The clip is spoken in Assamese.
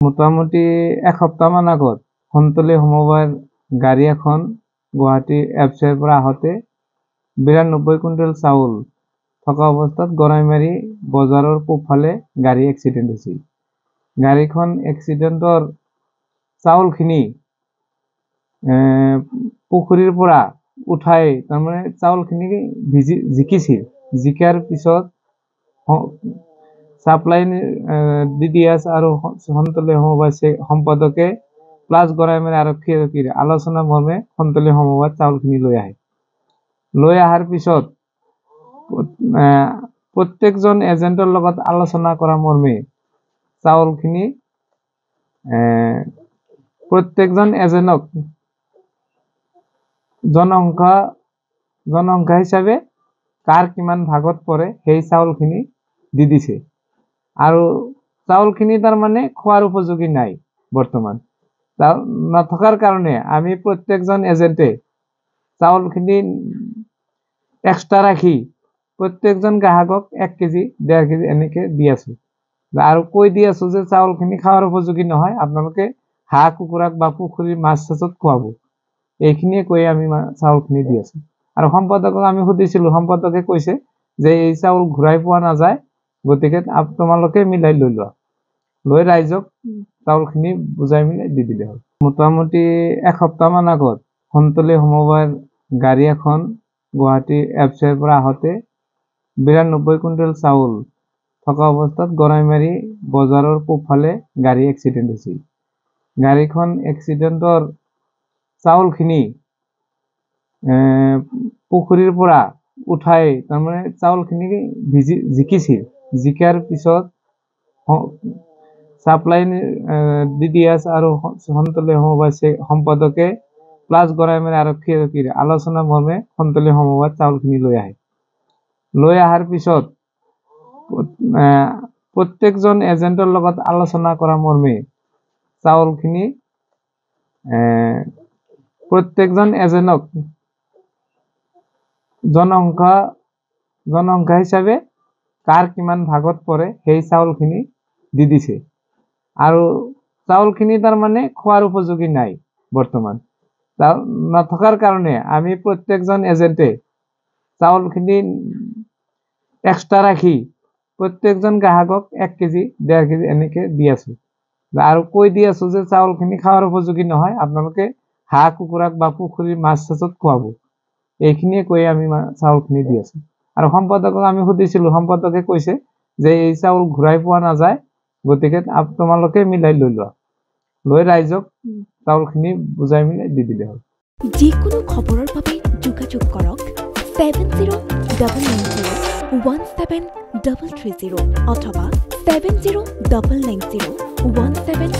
মোটামুটি এক সপ্তাহমান আগত সন্তলী সমবায়ৰ গাড়ী এখন গুৱাহাটী এপচেৰ পৰা আহোঁতে ৯২ কুইণ্টেল চাউল থকা অৱস্থাত গৰাইমাৰী বজাৰৰ পূবফালে গাড়ী এক্সিডেণ্ট হৈছিল। গাড়ীখন এক্সিডেণ্টৰ চাউলখিনি পুখুৰীৰ পৰা উঠাই তাৰমানে চাউলখিনি জিকিছিল। জিকাৰ পিছত সাপ্লাই DDS আৰু সন্তলী সমবায় সম্পাদকে প্লাছ গৰাইমাৰী আৰক্ষীৰ আলোচনা মৰ্মে সন্তলী সমবায়ত চাউলখিনি লৈ আহে। লৈ অহাৰ পিছত প্ৰত্যেকজন এজেণ্টৰ লগত আলোচনা কৰা মৰ্মে চাউলখিনি প্ৰত্যেকজন এজেণ্টক জনসংখ্যা হিচাপে কাৰ কিমান ভাগত পৰে সেই চাউলখিনি দি দিছে। আৰু চাউলখিনি তাৰমানে খোৱাৰ উপযোগী নাই বৰ্তমান। নথকাৰ কাৰণে আমি প্ৰত্যেকজন এজেণ্টে চাউলখিনি এক্সট্ৰা ৰাখি প্ৰত্যেকজন গ্ৰাহকক 1 কেজি 1.5 কেজি এনেকৈ দি আছোঁ। আৰু কৈ দি আছোঁ যে চাউলখিনি খাৱাৰ উপযোগী নহয়, আপোনালোকে হাঁহ কুকুৰাক বা পুখুৰীৰ মাছ চাছত খুৱাব। এইখিনিয়ে কৈ আমি চাউলখিনি দি আছোঁ। আৰু সম্পাদকক আমি সুধিছিলোঁ, সম্পাদকে কৈছে যে এই চাউল ঘূৰাই পোৱা নাযায়, গতিকে তোমালোকে মিলাই লৈ লোৱা। লৈ ৰাইজক চাউলখিনি বুজাই মিলাই দি দিলে হ'ল। মোটামুটি এক সপ্তাহমান আগত সন্তলী সমবায়ৰ গাড়ী এখন গুৱাহাটী এপচেৰ পৰা আহোঁতে ৯২ কুইণ্টেল চাউল থকা অৱস্থাত গৰাইমাৰী বজাৰৰ পূবফালে গাড়ী এক্সিডেণ্ট হৈছিল। গাড়ীখন এক্সিডেণ্টৰ চাউলখিনি পুখুৰীৰ পৰা উঠাই তাৰমানে চাউলখিনি জিকিছিল। জিকাৰ পিছত সাপ্লাই DDS আৰু সন্তলী সমবায় সম্পাদকে প্লাছ গৰাইমাৰী আৰক্ষীৰ আলোচনা মৰ্মে সন্তলী সমবায়ত চাউলখিনি লৈ আহে। লৈ অহাৰ পিছত প্ৰত্যেকজন এজেণ্টৰ লগত আলোচনা কৰা মৰ্মে চাউলখিনি প্ৰত্যেকজন এজেণ্টক জনসংখ্যা হিচাপে কাৰ কিমান ভাগত পৰে সেই চাউলখিনি দি দিছে। আৰু চাউলখিনি তাৰমানে খোৱাৰ উপযোগী নাই বৰ্তমান। নথকাৰ কাৰণে আমি প্ৰত্যেকজন এজেণ্টে চাউলখিনি এক্সট্ৰা ৰাখি প্ৰত্যেকজন গ্ৰাহকক 1 কেজি 1.5 কেজি এনেকৈ দি আছোঁ। আৰু কৈ দি আছোঁ যে চাউলখিনি খাৱাৰ উপযোগী নহয়, আপোনালোকে হাঁহ কুকুৰাক বা পুখুৰীৰ মাছ চাছত খুৱাব। এইখিনিয়ে কৈ আমি চাউলখিনি দি আছোঁ। আৰু সম্পাদকক আমি সুধিছিলোঁ, সম্পাদকে কৈছে যে এই চাউল ঘূৰাই পোৱা নাযায়, গতিকে তোমালোকে মিলাই লৈ লোৱা। লৈ ৰাইজক চাউলখিনি বুজাই মিলাই দি দিলে হ'ল। যিকোনো খবৰৰ বাবে যোগাযোগ কৰক 7099017330 অথবা 70990173